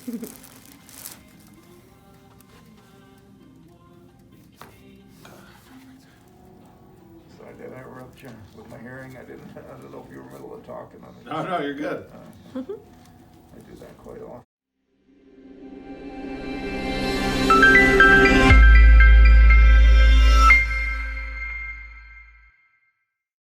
So did I interrupt you with my hearing? I don't know if you were in the middle of talking on it. No, you're good. I do that quite often.